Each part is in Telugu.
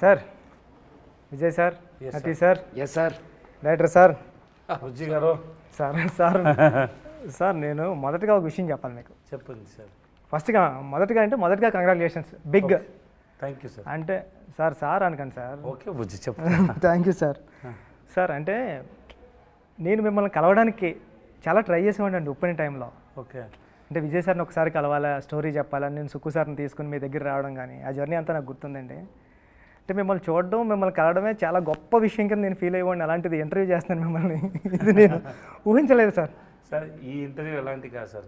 సార్ విజయ్ సార్ అతి sir yes sir director sir Bujji గారు సార్ సార్ సార్ నేను మొదటగా ఒక విషయం చెప్పాలి మీకు. చెప్పండి సార్. మొదటగా congratulations big. Thank you sir. అంటే సార్ అనకండి సార్. ఓకే బుజ్జి చెప్పండి. Thank you sir. సార్ అంటే నేను మిమ్మల్ని కలవడానికి చాలా ట్రై చేసేవాడిని ఓపెనింగ్ టైంలో. ఓకే. అంటే విజయ్ సార్ని ఒకసారి కలవాలా, స్టోరీ చెప్పాలని నేను సుక్కు సార్ని తీసుకుని మీ దగ్గర రావడం కానీ ఆ జర్నీ అంతా నాకు గుర్తుందండి. అంటే మిమ్మల్ని చూడడం, మిమ్మల్ని కలవడమే చాలా గొప్ప విషయం కింద నేను ఫీల్ అయ్యేవాడిని. అలాంటిది ఇంటర్వ్యూ చేస్తున్నాను మిమ్మల్ని, ఇది నేను ఊహించలేదు సార్. సార్ ఈ ఇంటర్వ్యూ ఎలాంటి కాదు సార్.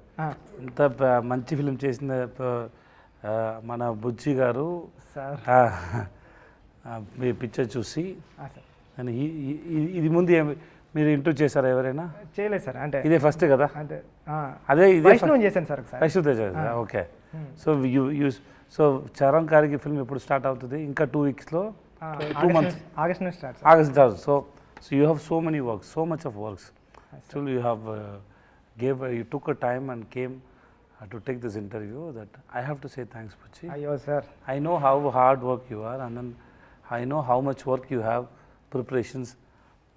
ఇంత మంచి ఫిలిం చేసిన మన బుజ్జి గారు సార్ మీ పిక్చర్ చూసి అని ఇది ముందు మీరు ఇంటర్వ్యూ చేశారా ఎవరైనా? చేయలేదు సార్. అంటే ఇదే ఫస్ట్ కదా? అంటే అదే ఇదే చేశాను sir. Vaishnav Tej. Okay. So Charan గారికి ఫిల్మ్ ఎప్పుడు స్టార్ట్ అవుతుంది? ఇంకా 2 వీక్స్లో, 2 months, ఆగస్ట్ నుంచి start. So you have so many works, so much of works. Actually you have you took a time and came to take this interview. That I have to say thanks, Puchi. Ayyo sir, I know how hard work you are, and then I know how much work you have, preparations,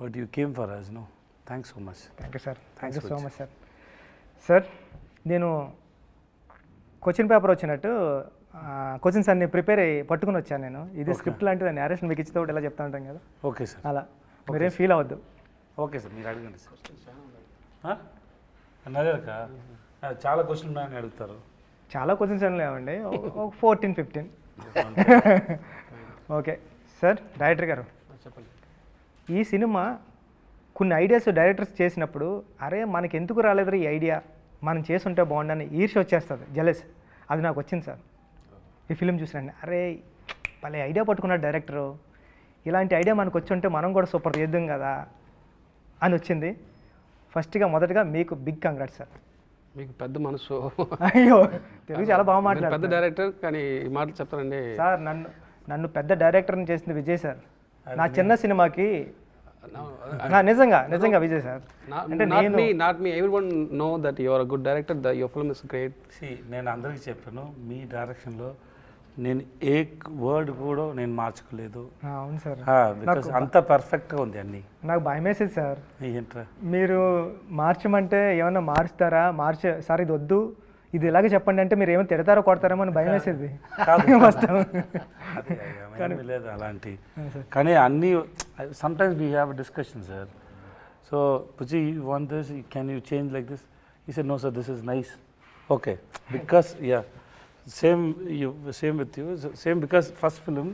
but you came for us, no? Thanks so much. Thank you sir. Thank you so much sir. Sir, నేను క్వశ్చన్ పేపర్ వచ్చినట్టు క్వశ్చన్స్ అన్ని ప్రిపేర్ అయ్యి పట్టుకుని వచ్చాను నేను. ఇది స్క్రిప్ట్ లాంటిది, నేరేషన్ మీకు ఇచ్చితే ఇలా చెప్తా ఉంటాం కదా. Okay sir. అలా మీరేం ఫీల్ అవ్వద్దు. ఓకే సార్, మీరు అడగండి సార్. అడగక చాలా క్వశ్చన్ ఉన్నాయని అడుగుతారు. చాలా క్వశ్చన్స్ ఏం లేవండి, 14-15. Okay sir. డైరెక్టర్ గారు చెప్పండి. ఈ సినిమా కొన్ని ఐడియాస్ డైరెక్టర్స్ చేసినప్పుడు అరే మనకి ఎందుకు రాలేదు ఈ ఐడియా, మనం చేసుంటే బాగుండని ఈర్ష్య వచ్చేస్తుంది, జెలస్. అది నాకు వచ్చింది సార్ ఈ ఫిలిం చూసినండి. అరే భలే ఐడియా పట్టుకున్నాడు డైరెక్టరు, ఇలాంటి ఐడియా మనకు వచ్చి ఉంటే మనం కూడా సూపర్ చేద్దాం కదా అని వచ్చింది. మొదటగా మీకు బిగ్ కంగ్రాట్స్ సార్. మీకు పెద్ద మనసు. అయ్యో తెలుగు చాలా బాగా మాట్లాడారు. పెద్ద డైరెక్టర్ కానీ ఈ మాటలు చెప్తారండి సార్. నన్ను పెద్ద డైరెక్టర్ని చేసింది విజయ్ సార్. నా చిన్న సినిమాకి నిజంగా విజయ్ సార్. అంటే not me everyone know that you are a good director, the your film is great. నేను అందరికీ చెప్పాను, మీ డైరెక్షన్లో నేను ఏ వర్డ్ కూడా నేను మార్చుకోలేదు. అవును సార్, బికాస్ అంత పర్ఫెక్ట్గా ఉంది అన్నీ. నాకు భయం వేసేది సార్, ఏంట్రా మీరు మార్చమంటే ఏమన్నా మారుస్తారా, సార్ ఇది వద్దు, ఇది ఇలాగే చెప్పండి అంటే మీరు ఏమైనా తిడతారో కొడతారేమో అని భయం వేసేది. లేదు అలాంటి. కానీ అన్నీ sometimes we have discussion sir. So Buchi you want this, can you change like this? He said no sir, this is nice. Okay, because same with you, same because first film,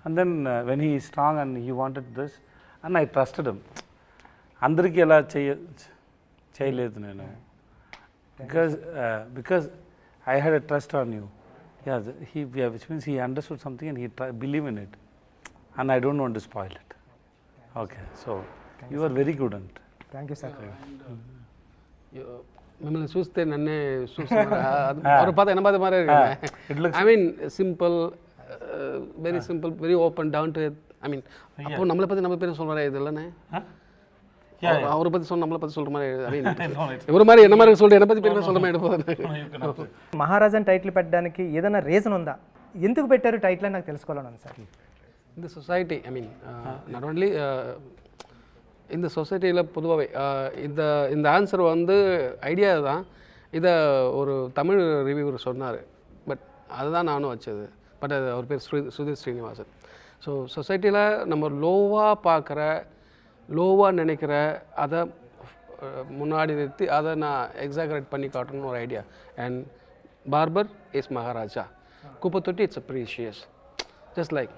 and then when he is strong and he wanted this and I trusted him. Andariki ela cheyaledu nenu, because I had a trust on you. Which means he understood something and he believed in it, and I don't want to spoil it. Okay, so you are very good at it. Thank you sir. మిమ్మల్ని చూస్తే నన్నే చూస్తున్నారు. పాత 80 మారే. I mean simple, very simple, very open, down to earth. I mean அப்போ நம்மளை பற்றி நம்ம பேரும் சொல்கிற இது இல்லைண்ணே, அவரை பற்றி நம்மளை பற்றி சொல்கிற மாதிரி. ஐ மீன் ఎవరి மாதிரி என்ன மாதிரி சொல்கிற என்னை பற்றி பேருமே சொல்கிற மாதிரி எடுப்போம். మహారాజన్ టైటిల్ పెట్టడానికి ఏదైనా రీజన్ ఉందా? ఎందుకు పెట్టారు టైటిల్ అని నాకు తెలుసుకోవాలని సార్. இந்த society, I mean not only இந்த சொசைட்டியில் பொதுவாகவே இந்த ஆன்சர் வந்து ஐடியா தான். இதை ஒரு தமிழ் ரிவ்யூவர் சொன்னார், பட் அதுதான் நானும் வச்சது. பட் அது அவர் பேர் சுதீர் ஸ்ரீனிவாசன். ஸோ சொசைட்டியில் நம்ம லோவாக பார்க்குற, லோவாக நினைக்கிற அதை முன்னாடி நிறுத்தி அதை நான் எக்ஸாகரேட் பண்ணி காட்டணும்னு ஒரு idea. And barber is Maharaja, குப்பை தொட்டி it's a precious, just like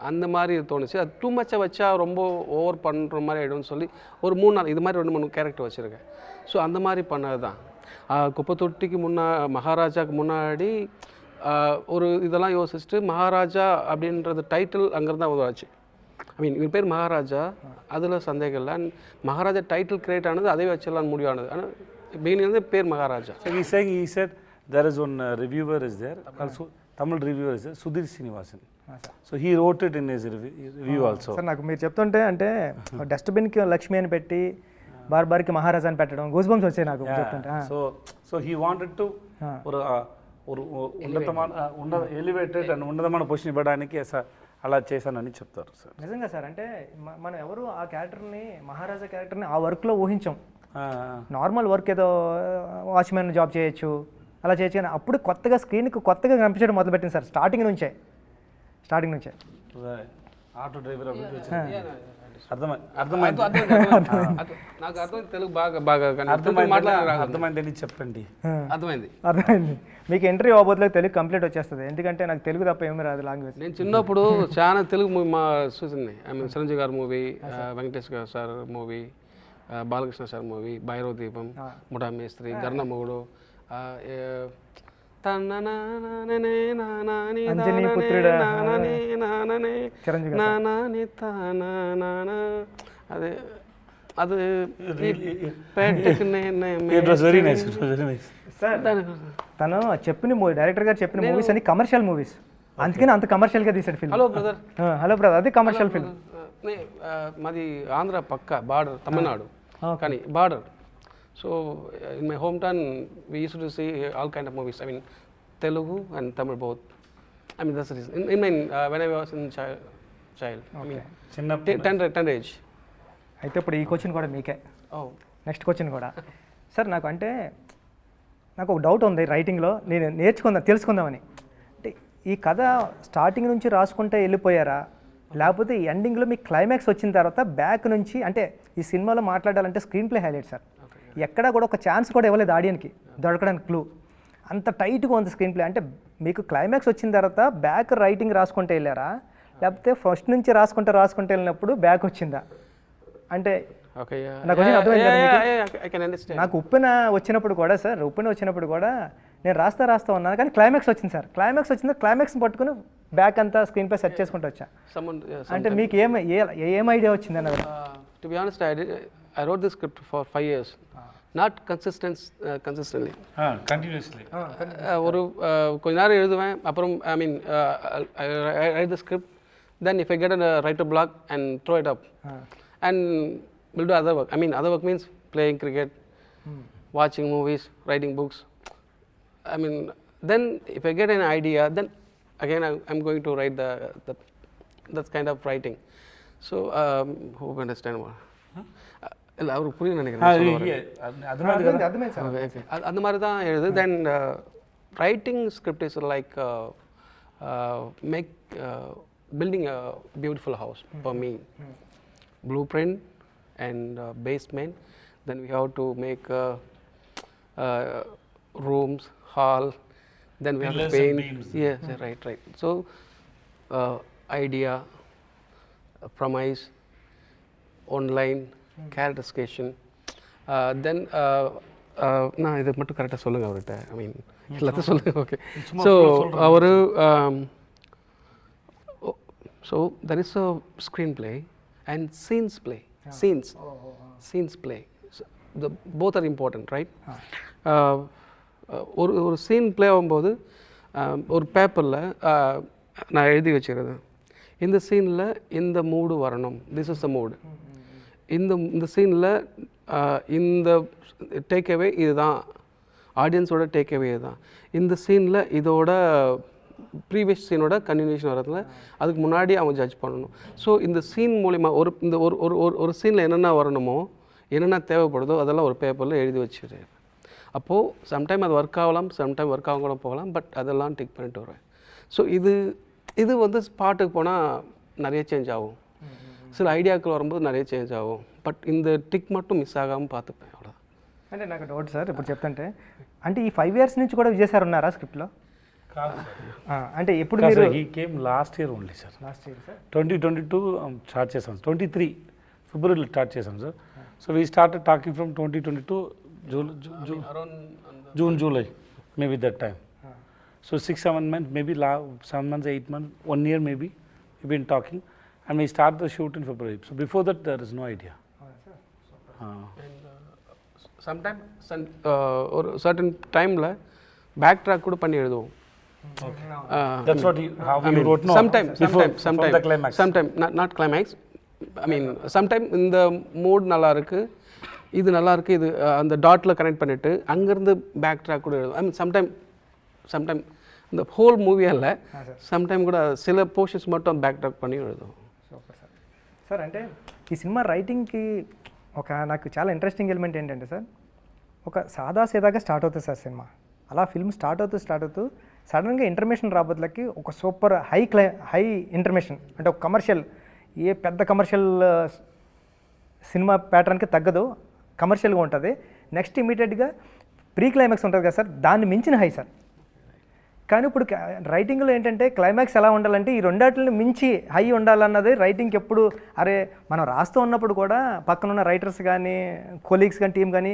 அந்த மாதிரி தோணுச்சு. அது டூ மச்சாக வச்சா ரொம்ப ஓவர் பண்ணுற மாதிரி ஆகிடும்னு சொல்லி ஒரு 3-4 இது மாதிரி 2-3 கேரக்டர் வச்சுருக்கேன். ஸோ அந்த மாதிரி பண்ணது தான். குப்பை தொட்டிக்கு மகாராஜாவுக்கு முன்னாடி ஒரு இதெல்லாம் யோசிச்சுட்டு மகாராஜா அப்படின்றது டைட்டில் அங்கேருந்து தான் உதவாச்சு. ஐ மீன் இவர் பேர் மகாராஜா, அதில் சந்தேகம் இல்லை. அண்ட் மகாராஜா டைட்டில் கிரியேட் ஆனது அதே வச்சிடலான்னு முடிவானது. ஆனால் பிகினிங் பேர் Maharaja. He said there is one reviewer is there, also Tamil reviewer is there, Sudhir Srinivasan. So he wrote it in his review also. Sir నాకు మీరు చెప్తుంటే అంటే డస్ట్బిన్కి లక్ష్మి అని పెట్టి బార్బార్కి మహారాజా అని పెట్టడం గూస్ బంప్స్ వచ్చాయి నాకు చెప్తుంటే. సో he wanted to ஒரு ఉన్నతమైన ఎలివేటెడ్ అండ్ ఉన్నతమైన పొజిషన్ ఇవ్వడానికి అలా చేశానని చెప్తారు సార్. నిజంగా సార్, అంటే మనం ఎవరు ఆ క్యారెక్టర్ని, మహారాజా క్యారెక్టర్ని ఆ వర్క్లో ఊహించాం. నార్మల్ వర్క్ ఏదో వాచ్మెన్ జాబ్ చేయొచ్చు, అలా చేయొచ్చు, కానీ అప్పుడు కొత్తగా స్క్రీన్కి కొత్తగా కనిపించడం మొదలుపెట్టింది సార్. స్టార్టింగ్ నుంచే ఆటో డ్రైవర్ నాకు అర్థమైంది, తెలుగు బాగా అర్థమైందని చెప్పండి. అర్థమైంది. మీకు ఎంట్రీ అవ్వబోతులకు తెలుగు కంప్లీట్ వచ్చేస్తుంది, ఎందుకంటే నాకు తెలుగు తప్ప ఏమీ రాదు లాంగ్వేజ్. నేను చిన్నప్పుడు చాలా తెలుగు మూవీ మా చూసింది. ఐ మీన్ చిరంజీవి గారి మూవీ, వెంకటేష్ గారు sir movie, Balakrishna sir movie, Bhairava దీపం, ముఠా మేస్త్రి, గర్ణమొగుడు, అదే అది తను చెప్పిన మూవీ, డైరెక్టర్ గారు చెప్పిన మూవీస్ అన్ని కమర్షియల్ మూవీస్, అందుకని అంత కమర్షియల్గా తీసాడు film. Hello brother. Hello brother, అది కమర్షియల్ ఫిల్మ్. మాది ఆంధ్ర పక్క బార్డర్, తమిళనాడు కానీ border. So in my home town we use to see all kind of movies. I mean Telugu and Tamil both. I mean that's the reason. When I was in child. I mean 10 age. అయితే ఇప్పుడు ఈ క్వశ్చన్ కూడా మీకే. నెక్స్ట్ క్వశ్చన్ కూడా సార్, నాకు ఒక డౌట్ ఉంది రైటింగ్లో, నేను తెలుసుకుందామని. అంటే ఈ కథ స్టార్టింగ్ నుంచి రాసుకుంటే వెళ్ళిపోయారా, లేకపోతే ఈ ఎండింగ్లో మీ క్లైమాక్స్ వచ్చిన తర్వాత బ్యాక్ నుంచి, అంటే ఈ సినిమాలో మాట్లాడాలంటే స్క్రీన్ ప్లే హైలైట్ సార్, ఎక్కడా కూడా ఒక ఛాన్స్ కూడా ఇవ్వలేదు ఆడియన్కి దొరకడానికి క్లూ, అంత టైట్గా ఉంది స్క్రీన్ ప్లే. అంటే మీకు క్లైమాక్స్ వచ్చిన తర్వాత బ్యాక్ రైటింగ్ రాసుకుంటే వెళ్ళారా, లేకపోతే ఫస్ట్ నుంచి రాసుకుంటే వెళ్ళినప్పుడు బ్యాక్ వచ్చిందా? అంటే నాకు ఉప్పెన వచ్చినప్పుడు కూడా సార్, నేను రాస్తా ఉన్నాను, కానీ క్లైమాక్స్ వచ్చింది సార్. క్లైమాక్స్ పట్టుకుని బ్యాక్ అంతా స్క్రీన్ ప్లే సెట్ చేసుకుంటూ వచ్చా. అంటే మీకు ఏం ఐడియా వచ్చింది అన్నది? To be honest, I wrote this script for 5 years. Not consistently. Continuously. ஒரு கொஞ்ச நேரம் எழுதுவேன், அப்புறம் I mean I write the script, then if I get a writer block and throw it up and will do other work. I mean other work means playing cricket, watching movies, writing books. I mean then if I get an idea, then again I'm going to write that kind of writing. So hope you understand what. இல்லை அவருக்கு புரியும் நினைக்கிறேன். அந்த மாதிரி தான் எழுது. Then writing script is like make building a beautiful house for me. Blueprint and basement, then we have to make rooms, hall, then we have to paint. Yes, right. So idea, premise, online, characterization, then நான் இதை மட்டும் கரெக்டாக சொல்லுங்கள் அவர்கிட்ட. ஐ மீன் எல்லாத்தையும் சொல்லுங்கள். ஓகே. ஸோ அவர் so there is a screenplay and scenes play. Scenes play both are important, right? ஒரு சீன் பிளே ஆகும்போது ஒரு பேப்பரில் நான் எழுதி வச்சுருது, இந்த சீனில் இந்த மூடு வரணும், திஸ் இஸ் த மூடு. இந்த சீனில் இந்த டேக்அவே இதுதான், ஆடியன்ஸோட டேக்அவே இதுதான். இந்த சீனில் இதோட ப்ரீவியஸ் சீனோட கன்டினியூஷன் வரதுல அதுக்கு முன்னாடி அவங்க ஜட்ஜ் பண்ணணும். ஸோ இந்த சீன் மூலிமா ஒரு சீனில் என்னென்ன வரணுமோ, என்னென்ன தேவைப்படுதோ அதெல்லாம் ஒரு பேப்பரில் எழுதி வச்சுரு. அப்போது சம்டைம் அது ஒர்க் ஆகலாம், சம்டைம் ஒர்க் ஆகும் கூட போகலாம், பட் அதெல்லாம் டிக் பண்ணிட்டு வருவேன். ஸோ இது வந்து ஸ்பாட்டுக்கு போனால் நிறைய சேஞ்ச் ஆகும், சில ఐడియాக்கள் வரும்போது நிறைய చేంజ్ ఆகும், బట్ இந்த టిక్ మట్టు మిస్ ఆగాము పాతపై అవ్వడా. అంటే నాకు డౌట్ సార్, ఇప్పుడు చెప్తుంటే అంటే ఈ 5 years నుంచి కూడా విజయ్ సార్ ఉన్నారా స్క్రిప్ట్లో? అంటే ఎప్పుడు మీరు? He came last year only sir. Last year sir 2022 start చేసాం, 23 ఫిబ్రవరిలో స్టార్ట్ చేసాం sir. So we started talking from 2022 June July maybe that time. So 6-7 months, maybe 7 months, 8 months, 1 year maybe we've been talking. And we start the shoot in February. So before that, there is no idea. And sometime or certain time la backtrack kuda panni eludhuvom. That's what how you wrote. No, sometime the climax. Sometime not climax. I mean sometime in the mood nalla irukku, idu nalla irukku, idu and the dot la connect pannittu anga irundhu backtrack kuda eludhuvom. I mean sometime இந்த ஹோல் மூவியால் சம்டைம் கூட சில போர்ஷன்ஸ் மட்டும் பேக் ட்ராக் பண்ணி எழுதும். Super sir. సార్ అంటే ఈ సినిమా రైటింగ్కి నాకు చాలా ఇంట్రెస్టింగ్ ఎలిమెంట్ ఏంటంటే సార్, ఒక సాదాసీదాగా స్టార్ట్ అవుతుంది సార్ సినిమా. అలా ఫిల్మ్ స్టార్ట్ అవుతూ సడన్గా ఇంటర్మేషన్ రాబోతులకి ఒక సూపర్ హై ఇంటర్మేషన్, అంటే ఒక కమర్షియల్, ఏ పెద్ద కమర్షియల్ సినిమా ప్యాటర్న్కి తగ్గదు, కమర్షియల్గా ఉంటుంది. నెక్స్ట్ ఇమీడియట్గా ప్రీ క్లైమాక్స్ ఉంటుంది కదా సార్, దాన్ని మించిన హై సార్. కానీ ఇప్పుడు రైటింగ్లో ఏంటంటే క్లైమాక్స్ ఎలా ఉండాలంటే ఈ రెండాటిని మించి హై ఉండాలన్నది రైటింగ్కి ఎప్పుడు. అరే మనం రాస్తూ ఉన్నప్పుడు కూడా పక్కన ఉన్న రైటర్స్ కానీ కొలీగ్స్ కానీ టీం కానీ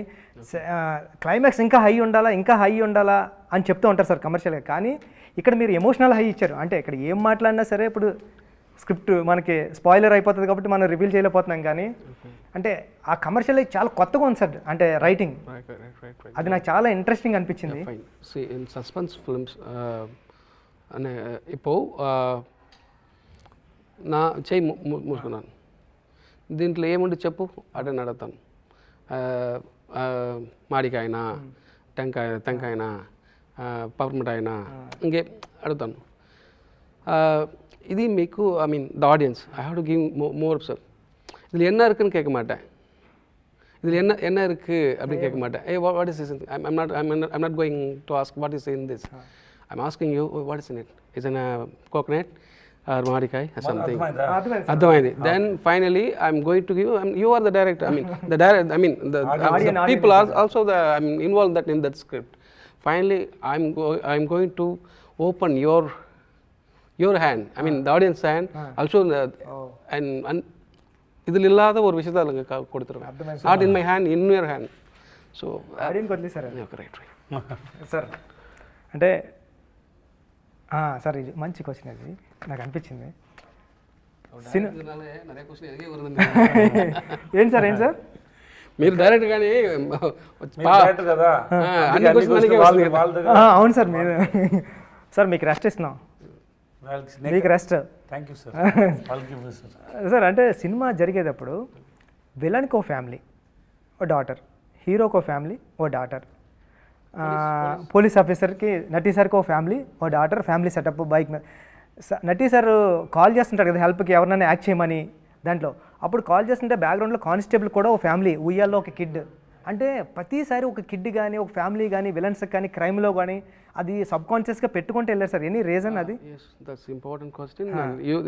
క్లైమాక్స్ ఇంకా హై ఉండాలా అని చెప్తూ ఉంటారు సార్ కమర్షియల్గా. కానీ ఇక్కడ మీరు ఎమోషనల్ హై ఇచ్చారు. అంటే ఇక్కడ ఏం మాట్లాడినా సరే ఇప్పుడు స్క్రిప్ట్ మనకి స్పాయిలర్ అయిపోతుంది కాబట్టి మనం రివీల్ చేయలేకపోతున్నాం. కానీ అంటే ఆ కమర్షియల్ చాలా కొత్తగా ఉంది సార్, అంటే రైటింగ్ అది నాకు చాలా ఇంట్రెస్టింగ్ అనిపించింది. ఇన్ సస్పెన్స్ ఫిల్మ్స్ అనే ఇప్పుడు నా చేయి మూసుకున్నాను, దీంట్లో ఏముండి చెప్పు అటే అడుగుతాను. మాడికాయనా, టెంకాయనా, పపర్మిఠాయినా, ఇంకే అడుగుతాను. இது మీకు I mean the audience I have to give more sir. இதில் என்ன இருக்குன்னு கேட்க மாட்டேன், இதில் என்ன இருக்குது அப்படின்னு கேட்க மாட்டேன். A what is is I'm not going to ask what is in this. I'm asking you what is in it. Is in coconut or மாடிக்காய் ஆர் சம்திங். అర్థమైంది. Then finally I'm going to give, you are the director, I mean the people are also the I'm involved that in that script. Finally I'm going to open your hand, I mean the audience hand also, and இதில் இல்லாத ஒரு விஷயத்தை அதில் கொடுத்துருவேன். Not in my hand, in your hand. So audience వదిలే సార్. రైట్ సార్ అంటే సార్ ఇది మంచి క్వశ్చన్, అది నాకు అనిపించింది. ఏంటి సార్ మీరు డైరెక్ట్ కానీ కదా. అవును సార్, మీరు సార్ మీకు రెస్ట్ ఇస్తున్నాం, మీకు rest. Thank you sir. Sir అంటే సినిమా జరిగేటప్పుడు విలన్కి ఓ ఫ్యామిలీ, ఓ డాటర్, హీరోకి ఓ ఫ్యామిలీ, ఓ డాటర్, పోలీస్ ఆఫీసర్కి నటీ సార్కి ఓ ఫ్యామిలీ, ఓ డాటర్, ఫ్యామిలీ సెటప్ బైక్ మీద. నటీ సార్ కాల్ చేస్తుంటారు కదా హెల్ప్కి, ఎవరినైనా యాక్ట్ చేయమని. దాంట్లో అప్పుడు కాల్ చేస్తుంటే బ్యాక్గ్రౌండ్లో కానిస్టేబుల్ కూడా ఓ ఫ్యామిలీ, ఉయ్యాల్లో ఒక కిడ్. అంటే ప్రతిసారి ఒక కిడ్ కానీ ఒక ఫ్యామిలీ కానీ విలన్స్ కానీ క్రైమ్లో కానీ అది సబ్ కాన్షియస్గా పెట్టుకుంటూ వెళ్ళారు సార్. ఎనీ రీజన్ అది? That's important question.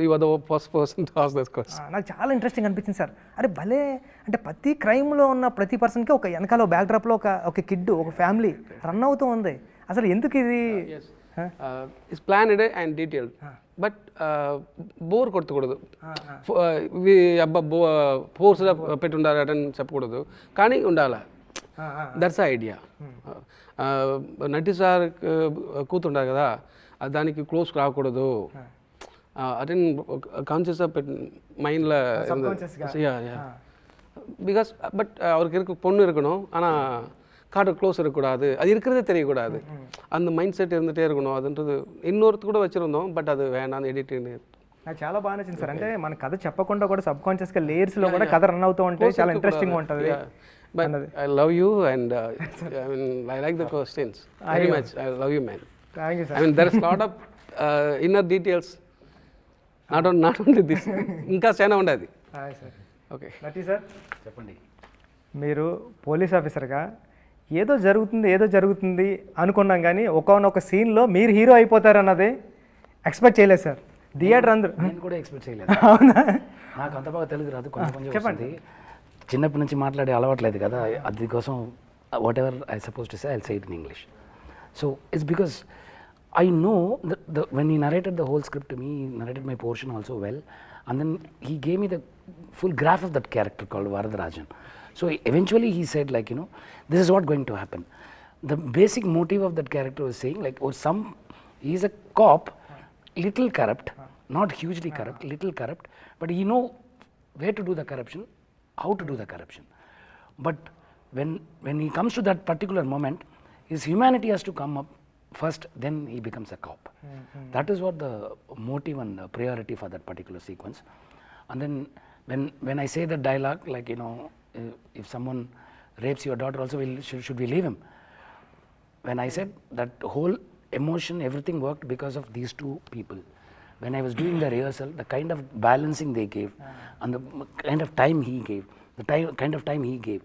You are the first person to ask this question. నాకు చాలా ఇంట్రెస్టింగ్ అనిపించింది సార్. అరే భలే, అంటే ప్రతి క్రైమ్లో ఉన్న ప్రతి పర్సన్కి ఒక వెనకాల బ్యాక్ డ్రాప్లో ఒక కిడ్, ఒక ఫ్యామిలీ రన్ అవుతూ ఉంది. అసలు ఎందుకు ఇది? It's planned and detailed, but bore కొట్టకూడదు. అబ్బా ఫోర్స్గా పెట్టి ఉండాలని చెప్పకూడదు, కానీ ఉండాలా. That's idea. నటి సార్ కూతుంటారు కదా, దానికి క్లోజ్ రాకూడదు. అదే కాన్షియస్గా పెట్టి மைண்டில் பிகாஸ் பட் அவருக்கு இருக்க பொண்ணு இருக்கணும், ஆனால் கார்டு க்ளோஸ் இருக்கக்கூடாது, அது இருக்கிறதே தெரியக்கூடாது. அந்த மைண்ட் செட் இருந்துகிட்டே இருக்கணும். அதுன்றது இன்னொருத்து కూడా వచ్చిருந்தோம், బట్ అది వేణాను ఎడిటింగ్. నాకు చాలా బాగా నచ్చింది సార్. అంటే మన కథ చెప్పకుండా కూడా సబ్ కాన్షియస్గా లేయర్స్లో కూడా కథ రన్ అవుతూ ఉంటే చాలా ఇంట్రెస్టింగ్ ఉంటుంది. But I love you and I mean I like the questions very much. I love you, man. Thank you sir. I mean there is a lot of inner details, not only this. ఇంకా చాలా ఉండదు. Hi sir. ఓకే నటి సార్ చెప్పండి. మీరు పోలీస్ ఆఫీసర్గా ఏదో జరుగుతుంది అనుకున్నాం, కానీ ఒకనొక సీన్లో మీరు హీరో అయిపోతారన్నది ఎక్స్పెక్ట్ చేయలేదు సార్. థియేటర్ అందరూ. నేను కూడా ఎక్స్పెక్ట్ చేయలేదు. అవునా? నాకు అంత బాగా తెలుగు రాదు, కొంచెం చెప్పండి. చిన్నప్పటి నుంచి మాట్లాడే అలవాట్లేదు కదా, అది కోసం what ever I suppose to say I say it in English. So it's because I know when he narrated the whole script to me, he narrated my portion also well, and then he gave me the full graph of that character called Varadarajan. So eventually he said, like, you know, this is what going to happen. The basic motive of that character was saying, like, oh, he is a cop, little corrupt, not hugely corrupt, little corrupt, but he know where to do the corruption, how to do the corruption. But when he comes to that particular moment, his humanity has to come up first, then he becomes a cop. That is what the motive and the priority for that particular sequence. And then when I say that dialogue, like, you know, if someone rapes your daughter also, should we leave him? When I said that whole emotion, everything worked because of these two people. When I was doing the rehearsal, the kind of balancing they gave and the kind of time he gave, kind of time he gave,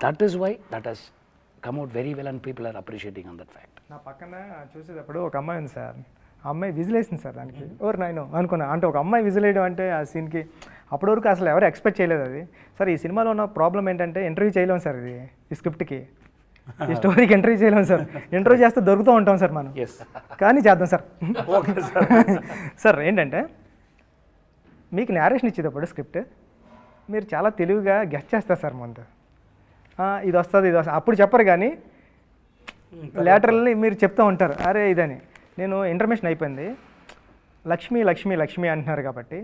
that is why that has come out very well and people are appreciating on that fact. నా పక్కన చూసేటప్పుడు ఒక అమ్మాయి ఉంది సార్, ఆ అమ్మాయి విజిలేసింది సార్ దానికి. ఓర్ నాయనో అనుకున్నా, అంటే ఒక అమ్మాయి విజిలేయడం అంటే ఆ సీన్కి అప్పటి వరకు అసలు ఎవరు ఎక్స్పెక్ట్ చేయలేదు అది. సార్ ఈ సినిమాలో ఉన్న ప్రాబ్లం ఏంటంటే ఇంటర్వ్యూ చేయలేము సార్, ఇది ఈ స్క్రిప్ట్కి ఈ స్టోరీకి ఇంటర్వ్యూ చేయలేము సార్. ఇంటర్వ్యూ చేస్తే దొరుకుతూ ఉంటాం సార్ మనం, కానీ చేద్దాం సార్. సార్ ఏంటంటే మీకు నేరేషన్ ఇచ్చేటప్పుడు స్క్రిప్ట్ మీరు చాలా తెలివిగా గెస్ట్ చేస్తారు సార్ ముందు, ఇది వస్తుంది ఇది వస్తుంది అప్పుడు చెప్పరు, కానీ లేటరల్ని మీరు చెప్తూ ఉంటారు అరే ఇదని. నేను ఇంటర్మేషన్ అయిపోయింది, లక్ష్మి లక్ష్మి లక్ష్మి అంటున్నారు కాబట్టి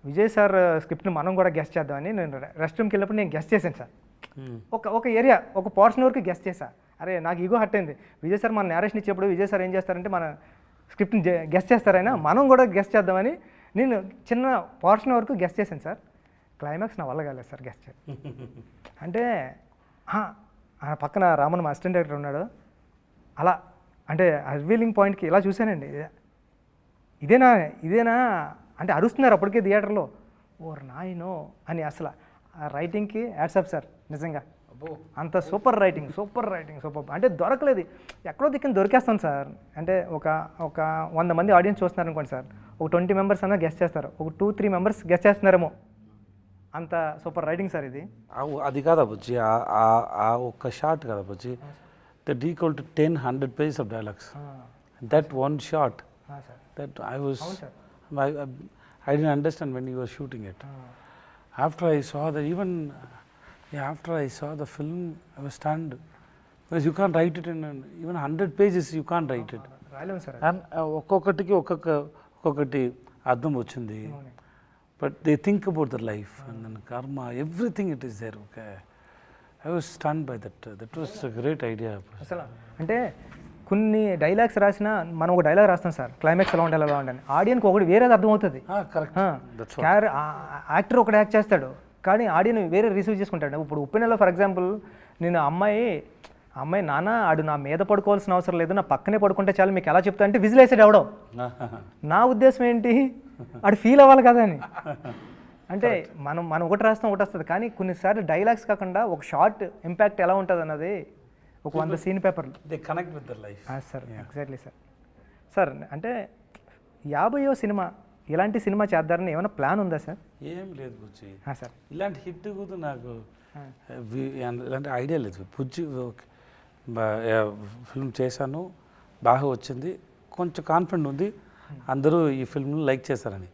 విజయ్ సార్ స్క్రిప్ట్ని మనం కూడా గెస్ట్ చేద్దామని నేను రెస్ట్ రూమ్కి వెళ్ళినప్పుడు నేను గెస్ట్ చేశాను సార్. ఒక ఏరియా ఒక పోర్షన్ వరకు గెస్ట్ చేశా. అరే నాకు ఈగో హర్ట్ అయింది, విజయ్ సార్ మన నేరేషన్ ఇచ్చేప్పుడు విజయ్ సార్ ఏం చేస్తారంటే మన స్క్రిప్ట్ని గెస్ట్ చేస్తారైనా మనం కూడా గెస్ట్ చేద్దామని నేను చిన్న పోర్షన్ వరకు గెస్ట్ చేశాను సార్. క్లైమాక్స్ నా వల్ల కాలేదు సార్ గెస్ట్ చేయడం. అంటే పక్కన రామన్ మా అసిస్టెంట్ డైరెక్టర్ ఉన్నాడు, అలా అంటే రివీలింగ్ పాయింట్కి ఇలా చూశానండి, ఇదేనా ఇదేనా అంటే అరుస్తున్నారు అప్పటికే థియేటర్లో. ఓర్ నాయనో అని. అసలు ఆ రైటింగ్కి యాడ్సప్ సార్, నిజంగా అంత సూపర్ రైటింగ్ సూపర్ అంటే దొరకలేదు, ఎక్కడో దిక్కుని దొరికేస్తాం సార్. అంటే ఒక 100 మంది ఆడియన్స్ చూస్తున్నారు అనుకోండి సార్, ఒక 20 మెంబర్స్ అన్నా గెస్ట్ చేస్తారు, ఒక 2-3 మెంబర్స్ గెస్ట్ చేస్తున్నారేమో, అంత సూపర్ రైటింగ్ సార్ ఇది. అది కాదా బుజ్జి, ఆ ఒక్క షాట్ కదా Bujji, that equal to 10-100 pages of dialogues. That one shot, that I didn't understand when you were shooting it. After I saw the after I saw the film, I was stunned, because you can't write it in even 100 pages. You can't write it. రాయలేము సార్. And ఒక్కొక్కటికి ఒక్కొక్కటి అర్థం వచ్చింది. But they think about their life and then karma, everything it is there. Okay, I was stunned by that. That was a great idea. అసలు అంటే కొన్ని డైలాగ్స్ రాసినా మనం ఒక డైలాగ్ రాస్తాం సార్, క్లైమాక్స్ ఎలా ఉండాలి ఎలా ఉండాలి, ఆడియన్కి ఒకటి వేరేది అర్థమవుతుంది. Correct. యాక్టర్ ఒకటి యాక్ట్ చేస్తాడు కానీ ఆడియన్ వేరే రిసీవ్ చేసుకుంటాడు. ఇప్పుడు ఉప్పెనలో ఫర్ ఎగ్జాంపుల్ నేను అమ్మాయి నాన్న ఆడు నా మీద పడుకోవాల్సిన అవసరం లేదు, నా పక్కనే పడుకుంటే చాలు మీకు ఎలా చెప్తా అంటే విజిల్ వేసాడు ఎవడో. నా ఉద్దేశం ఏంటి, ఆడు ఫీల్ అవ్వాలి కదా అని. అంటే మనం ఒకటి రాస్తాం ఒకటి వస్తుంది, కానీ కొన్నిసార్లు డైలాగ్స్ కాకుండా ఒక షార్ట్ ఇంపాక్ట్ ఎలా ఉంటుంది అన్నది ఒక 100 సీన్ పేపర్లు They connect with their life. Sir. Exactly sir. Sir అంటే 50వ సినిమా ఇలాంటి సినిమా చేద్దారని ఏమైనా ప్లాన్ ఉందా సార్? ఏం లేదు బుజ్జి, సార్ ఇలాంటి హిట్ కూడా నాకు ఇలాంటి ఐడియా లేదు. బుజ్జి ఫిల్మ్ చేశాను, బాగా వచ్చింది, కొంచెం కాన్ఫిడెంట్ ఉంది అందరూ ఈ ఫిల్మ్ని లైక్ చేశారని.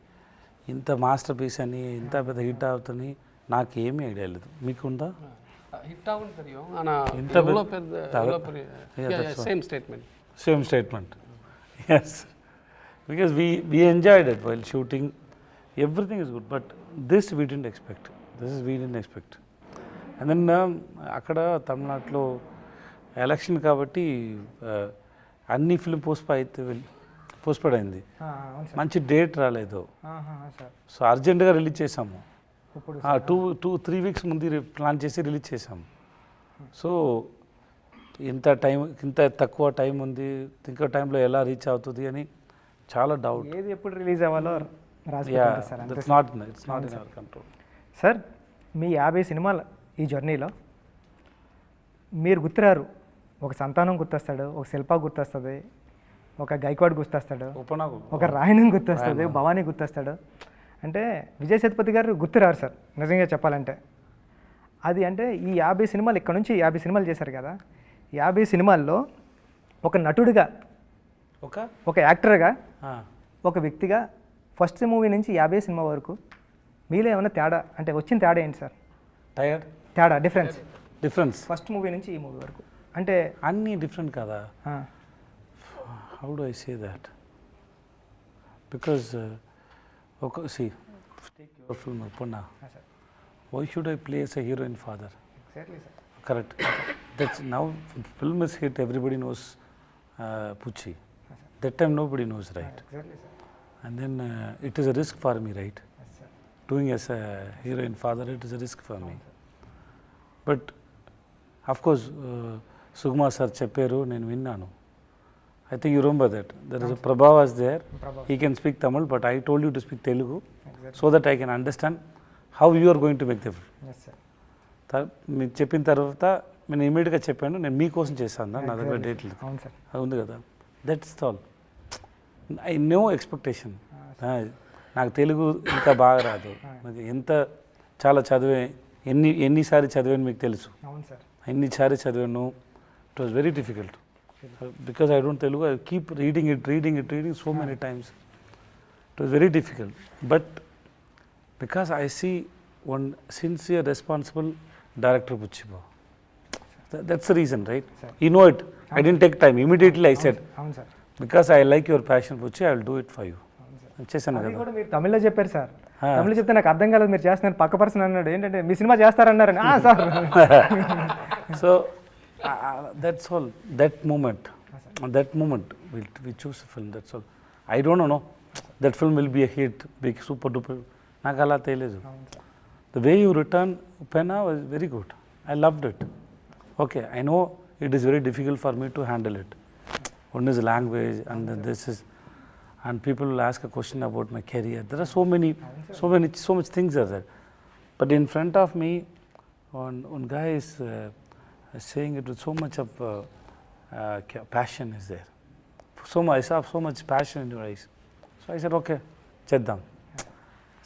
ఇంత మాస్టర్ పీస్ అని ఇంత పెద్ద హిట్ అవుతుంది నాకు ఏమీ ఐడియా లేదు. మీకుందా? హిట్ ఆగుంది தெரியும் ஆனா இவ்வளவு பெரிய same statement. Yes, because we enjoyed it while shooting, everything is good, but this we didn't expect. And then అక్కడ తమిళనాడులో ఎలక్షన్ కాబట్టి అన్ని ఫిల్మ్ పోస్ట్పోడ్ అయింది, మంచి డేట్ రాలేదు. సో అర్జెంటుగా రిలీజ్ చేసాము, 2-3 weeks ముందు ప్లాన్ చేసి రిలీజ్ చేసాము. సో ఇంత తక్కువ టైం ఉంది, ఇంకో టైంలో ఎలా రీచ్ అవుతుంది అని చాలా డౌట్. ఏది ఎప్పుడు రిలీజ్ అవ్వాలో it's not in our control. Sir మీ 50 సినిమాలు ఈ జర్నీలో మీరు గుర్తురారు, ఒక సంతానం గుర్తొస్తాడు, ఒక శిల్ప గుర్తొస్తుంది, ఒక గైక్వాడ్ గుర్తొస్తాడు, ఒక రాయణం గుర్తొస్తుంది, భవానీ గుర్తొస్తాడు. అంటే విజయ్ సేతుపతి గారు గుర్తురారు సార్ నిజంగా చెప్పాలంటే. అది అంటే ఈ 50 సినిమాలు ఇక్కడ నుంచి 50 సినిమాలు చేశారు కదా, 50 సినిమాల్లో ఒక నటుడిగా, ఒక యాక్టర్గా, ఒక వ్యక్తిగా ఫస్ట్ మూవీ నుంచి 50 సినిమా వరకు మీలో ఏమైనా తేడా అంటే వచ్చిన తేడా ఏంటి సార్? తేడా డిఫరెన్స్ ఫస్ట్ మూవీ నుంచి ఈ మూవీ వరకు అంటే అన్నీ డిఫరెంట్ కదా. How do I say that, because see, take your film Uppuna. Why should I play as a heroine father? Exactly, sir. Correct. That's now film is hit, everybody knows Pucci. That time nobody knows, right? Exactly, sir. And then it is a risk for me, right? Yes, sir. Doing as a heroine father, it is a risk for me. But of course, Sugma sir చెప్పారు, నేను విన్నాను. I think you remember that. There is a Prabha was there. He can speak Tamil, but I told you to speak Telugu so that I can understand how you are going to make the film. Yes sir. మీరు చెప్పిన తర్వాత నేను ఇమీడియట్గా చెప్పాను, నేను మీకోసం చేశాను, నా దగ్గర డేట్ లేదు, అవును సార్. అది ఉంది కదా. That's all. I know expectation. నాకు తెలుగు ఇంకా బాగా రాదు, నాకు ఎంత చాలా చదివే, ఎన్నిసార్లు చదివాను మీకు తెలుసు, అవును సార్. ఎన్నిసార్లు చదివాను. It was very difficult because I don't Telugu. I keep reading it so many times. It was very difficult. But because I see one sincere, responsible director, Puchiba. That's the reason, right? Sir. You know it. I didn't take time. Immediately I said, అవును sir. because I like your passion, Puchi, I will do it for you. చేశాను అది కదా. కూడా మీరు తమిళ్లో చెప్పారు సార్. తమిళ చెప్తే నాకు అర్థం కాలేదు, మీరు చేస్తున్నారు. పక్క పర్సన్ అన్నాడు ఏంటంటే మీ సినిమా చేస్తారన్నారని. Sir. So that's all. That moment we choose a film. That's all. I don't know. That film will be a hit, big, super duper. నాకు అలా తెలియదు. The way you return Upena was very good. I loved it. Okay, I know it is very difficult for me to handle it. One is language, and then this is, and people will ask a question about my career. There are so much things are there. But in front of me, one guy is saying it with so much of passion is there. I saw so much passion in your eyes. So I said, okay, cheddam.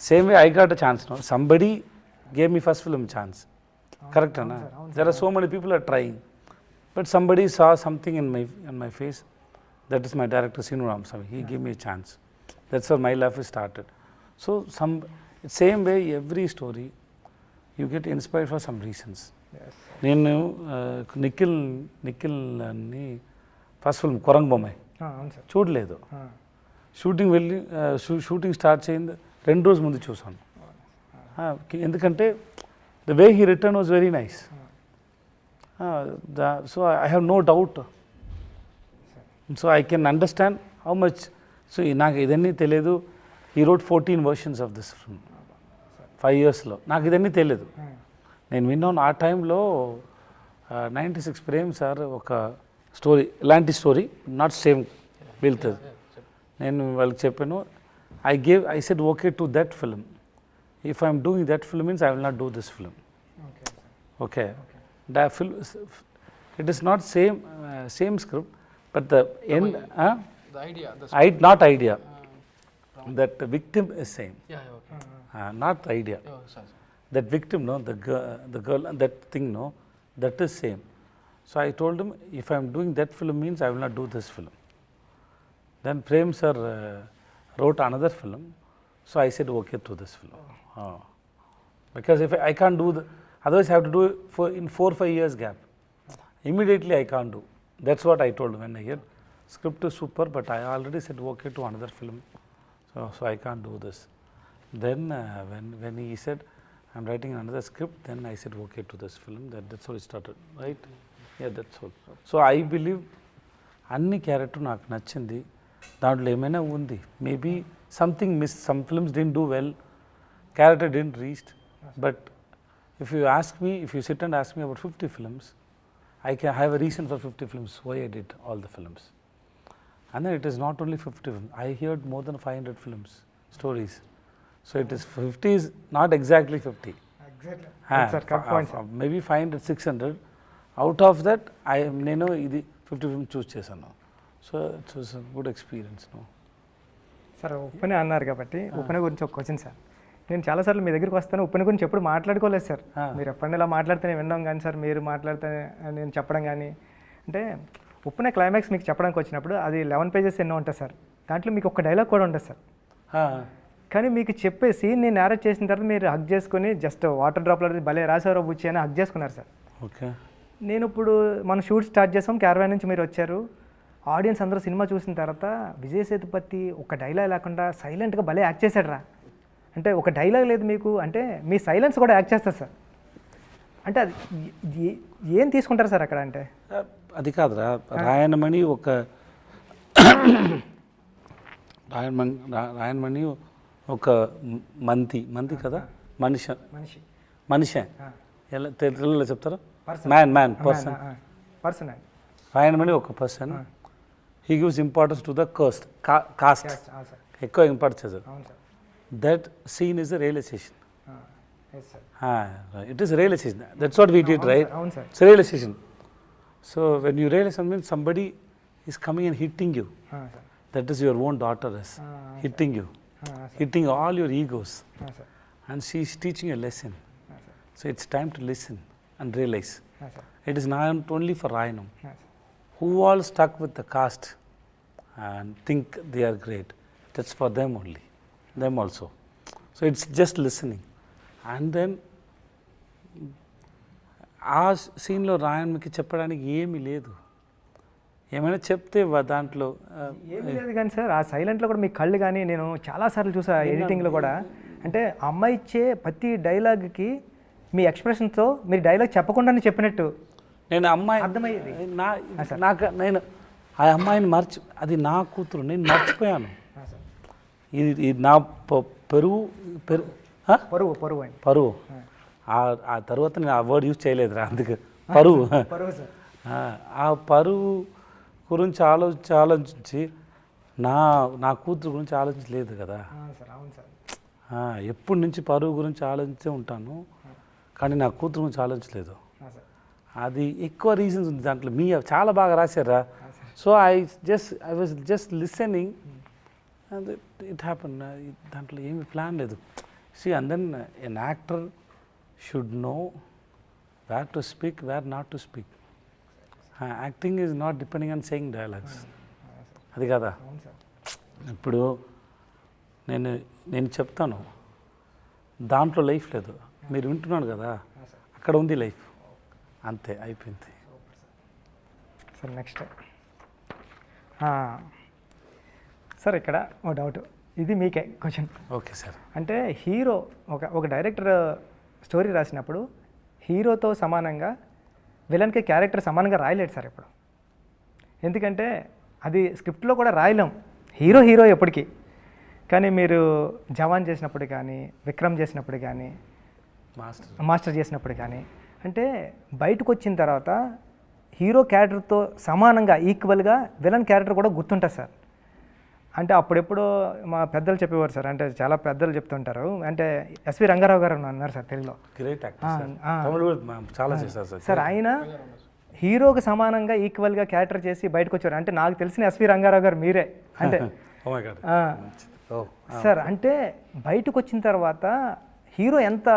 Same way I got a chance now. Somebody gave me first film chance. Correct, na? There are so many people are trying. But somebody saw something in my face. That is my director, Sinu Ramasamy. He gave me a chance. That's how my life started. So same way, every story, you get inspired for some reasons. నేను నిఖిల్ అని ఫస్ట్ ఫిల్మ్ కొరంగ్ బొమ్మాయి అవును సార్. చూడలేదు. షూటింగ్ స్టార్ట్ చేయింది 2 రోజుల ముందు చూసాను. ఎందుకంటే the way he return was very nice. So I have no doubt. So I can understand how much. So నాకు ఇదన్నీ తెలియదు. I wrote 14 versions of this film 5 yearsలో. నాకు ఇదన్నీ తెలియదు. నేను విన్నాను ఆ టైంలో 96 ప్రేమ్ సార్ ఒక స్టోరీ, ఇలాంటి స్టోరీ నాట్ సేమ్ వెళ్తుంది. నేను వాళ్ళకి చెప్పాను, I said okay to that film. If I am doing that film means I will not do this film. Okay. That film, it is not same script, but the end, The idea. not idea. That the victim is same. Yeah, okay. Not the idea. Oh, sorry. That victim, no, the girl, that thing, no, that is same. So I told him, if I am doing that film means I will not do this film. Then Prem sir wrote another film, so I said okay to this film. Because if I can't do otherwise I have to do it in 4-5 years gap. Immediately I can't do. That's what I told him when I heard script is super, but I already said okay to another film, so I can't do this. Then when he said I'm writing another script, then I said okay to this film. That's how it started, right? Yeah, that's all. So I believe అన్ని క్యారెక్టర్ నాకు నచ్చింది. దాంట్లో ఏమైనా ఉంది, maybe something miss, some films didn't do well, character didn't reached. But if you ask me, if you SIT and ask me about 50 films, I can have a reason for 50 films why I did all the films. And then it is not only 50 films. I heard more than 500 films, stories. So it is 50 is not exactly 50. Exactly. That's a correct point, sir. Maybe 500, 600. Out of that, నేను ఇది 50 films చూస్ చేశాను. So it was a good experience. No? Sir Uppena అన్నారు కాబట్టి ఉప్పెన గురించి ఒక క్వశ్చన్ సార్. నేను చాలాసార్లు మీ దగ్గరికి వస్తాను, ఉప్పెన గురించి ఎప్పుడు మాట్లాడుకోలేదు సార్. మీరు ఎప్పుడైనా ఇలా మాట్లాడితేనే వినడం కానీ సార్, మీరు మాట్లాడితే నేను చెప్పడం కానీ. అంటే ఉప్పెన క్లైమాక్స్ మీకు చెప్పడానికి వచ్చినప్పుడు అది 11 pages ఎన్నో ఉంటుంది సార్. దాంట్లో మీకు ఒక డైలాగ్ కూడా ఉంటుంది సార్. కానీ మీకు చెప్పే సీన్ నేను నేరేట్ చేసిన తర్వాత మీరు హగ్ చేసుకుని జస్ట్ వాటర్ డ్రాప్లో భలే రాసారో బుచ్చి అని హగ్ చేసుకున్నారు సార్. ఓకే. నేను ఇప్పుడు మనం షూట్ స్టార్ట్ చేసాం, క్యారవాన్ నుంచి మీరు వచ్చారు. ఆడియన్స్ అందరూ సినిమా చూసిన తర్వాత విజయ్ సేతుపతి ఒక డైలాగ్ లేకుండా సైలెంట్గా భలే యాక్ట్ చేశాడు రా అంటే, ఒక డైలాగ్ లేదు మీకు అంటే మీ సైలెన్స్ కూడా యాక్ట్ చేస్తారు సార్. అంటే అది ఏం తీసుకుంటారు సార్ అక్కడ? అంటే అది కాదురా, రాయనమణి ఒక రాయనమణి ఒక మంది కదా, మనిషి ఎలా తెలుగులో చెప్తారు? Man person. రాయనమణి ఒక person, he gives importance to the caste. Caste. అవును సార్ ఎక్కువ ఇంపార్టెన్స్ చేశారు. అవును sir That scene is a realization. Yes sir It is a realization. That's what we did, right? అవును sir It's a realization. So when you realize something, somebody is coming and hitting you. Sir That is your own daughter is hitting you, hitting all your egos, sir and she is teaching a lesson. So it's time to listen and realize. Sir It is not only for Rayanam. Sir Who all stuck with the caste and think they are great. That's for them only, them also. So it's just listening. And then ఆ సీన్లో రాయన్కి చెప్పడానికి ఏమీ లేదు. ఏమైనా చెప్తే దాంట్లో ఏమీ లేదు కానీ సార్ ఆ సైలెంట్లో కూడా మీ కళ్ళు కానీ నేను చాలాసార్లు చూసా ఎడిటింగ్లో కూడా అంటే అమ్మాయి ఇచ్చే ప్రతి డైలాగ్కి మీ ఎక్స్ప్రెషన్తో మీరు డైలాగ్ చెప్పకుండానే చెప్పినట్టు నేను అమ్మాయి అర్థమయ్యేది. నేను ఆ అమ్మాయిని అది నా కూతురు, నేను మర్చిపోయాను. ఇది నా పరువు పరువు అండి పరువు. ఆ తర్వాత నేను ఆ వర్డ్ యూజ్ చేయలేదురా, అందుకే పరువు. పరువు సార్ ఆ పరువు గురించి ఆలోచించి నా కూతురు గురించి ఆలోచించలేదు కదా. సార్ అవును సార్ ఎప్పటి నుంచి పరువు గురించి ఆలోచించే ఉంటాను, కానీ నా కూతురు గురించి ఆలోచించలేదు. అది ఎక్కువ రీజన్స్ ఉంది దాంట్లో. మీ చాలా బాగా రాశారా. So I was just listening and it happen. దాంట్లో ఏమి ప్లాన్ లేదు. See and then an actor should know where to speak, where not to speak. Acting is not depending on saying dialogues. అది కదా. ఇప్పుడు నేను చెప్తాను, దాంట్లో లైఫ్ లేదు, మీరు వింటున్నాను కదా, అక్కడ ఉంది లైఫ్. అంతే, అయిపోయింది. సార్ నెక్స్ట్ సార్ ఇక్కడ ఓ డౌట్, ఇది మీకే క్వశ్చన్. Okay sir. అంటే హీరో ఒక డైరెక్టర్ స్టోరీ రాసినప్పుడు హీరోతో సమానంగా విలన్కి క్యారెక్టర్ సమానంగా రాయలేడు సార్ ఇప్పుడు. ఎందుకంటే అది స్క్రిప్ట్లో కూడా రాయలేం, హీరో ఎప్పటికీ. కానీ మీరు జవాన్ చేసినప్పుడు కానీ, విక్రమ్ చేసినప్పుడు కానీ, మాస్టర్ చేసినప్పుడు కానీ, అంటే బయటకు వచ్చిన తర్వాత హీరో క్యారెక్టర్తో సమానంగా ఈక్వల్గా విలన్ క్యారెక్టర్ కూడా గుర్తుంటుంది సార్. అంటే అప్పుడెప్పుడు మా పెద్దలు చెప్పేవారు సార్, అంటే చాలా పెద్దలు చెప్తుంటారు. అంటే ఎస్వి రంగారావు గారు అన్నారు సార్ తెలుగులో. గ్రేట్ చాలా చేశారు సార్. ఆయన హీరోకి సమానంగా ఈక్వల్గా క్యారెక్టర్ చేసి బయటకు వచ్చారు. అంటే నాకు తెలిసిన ఎస్వి రంగారావు గారు మీరే. అంటే సార్ అంటే బయటకు వచ్చిన తర్వాత హీరో ఎంత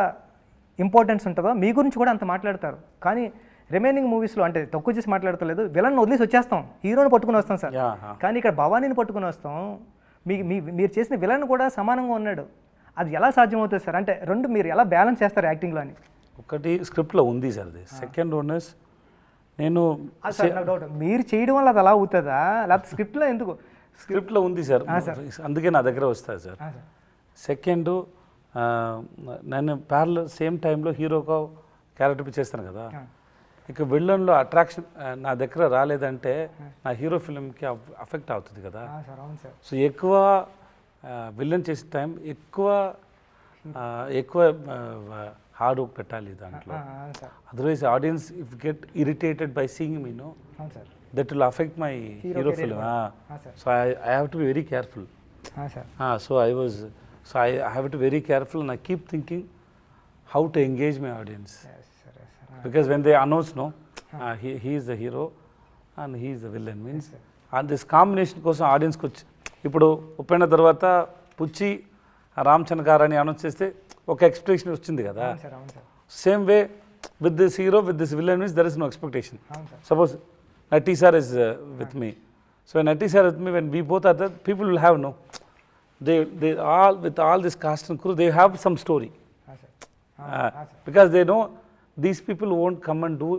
ఇంపార్టెన్స్ ఉంటుందో మీ గురించి కూడా అంత మాట్లాడతారు. కానీ రిమైనింగ్ మూవీస్లో అంటే తక్కువ చేసి మాట్లాడతలేదు, విలన్ వదిలేసి వచ్చేస్తాం, హీరోని పట్టుకుని వస్తాం సార్. కానీ ఇక్కడ భవానీని పట్టుకుని వస్తాం, మీరు చేసిన విలన్ కూడా సమానంగా ఉన్నాడు. అది ఎలా సాధ్యమవుతుంది సార్? అంటే రెండు మీరు ఎలా బ్యాలెన్స్ చేస్తారు యాక్టింగ్లో అని? ఒకటి స్క్రిప్ట్లో ఉంది సార్ అది. సెకండ్ వన్ ఇస్ నేను డౌట్, మీరు చేయడం వల్ల అది అలా అవుతుందా, లేకపోతే స్క్రిప్ట్లో ఎందుకు? స్క్రిప్ట్లో ఉంది సార్, అందుకే నా దగ్గర వస్తుంది సార్. సెకండ్, నేను ప్యారలల్ సేమ్ టైంలో హీరోగా క్యారెక్టర్ చేస్తాను కదా. ఇక విలన్లో అట్రాక్షన్ నా దగ్గర రాలేదంటే నా హీరో ఫిల్మ్కి అఫెక్ట్ అవుతుంది కదా. సో ఎక్కువ విలన్ చేసే టైం ఎక్కువ హార్డ్ వర్క్ పెట్టాలి దాంట్లో. Otherwise audience if get irritated by seeing me know, that will affect my hero film. So I have to be very careful. సో I have to be very careful, and I keep thinking how to engage my audience. Because when they announce, no, he is the hero and he is the villain, means and this combination కోసం ఆడియన్స్కి వచ్చి ఇప్పుడు ఒప్పైన తర్వాత పుచ్చి రామచంద్ర గారు అని అనౌన్స్ చేస్తే ఒక ఎక్స్పెక్టేషన్ వచ్చింది కదా. Same way with this hero with this villain means there is no expectation. Suppose నటీ sir is with me, so నటీ sir with me, when we both are that, people will have no, they all with all this cast and crew, they have some story. Because they know these people won't come and do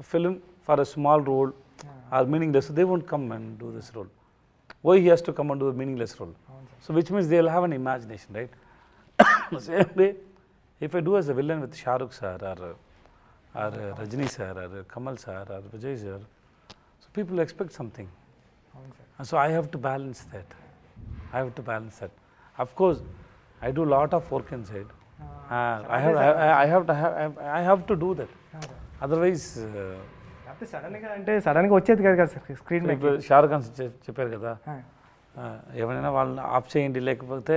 a film for a small role or meaningless, so they won't come and do this role. Why he has to come and do a meaningless role? So which means they'll have an imagination, right? Same way, if I do as a villain with Shah Rukh sir or Rajini sir or Kamal sir or Vijay sir, so people expect something. So I have to balance that. Of course, I do a lot of work inside. I have to do that. Otherwise, అంతే సడన్గా అంటే సడన్గా వచ్చేది కాదు కదా సార్ స్క్రీన్ మీద. ఇప్పుడు షారుఖ్ ఖాన్ చెప్పారు కదా, ఎవరైనా వాళ్ళని ఆఫ్ చేయండి లేకపోతే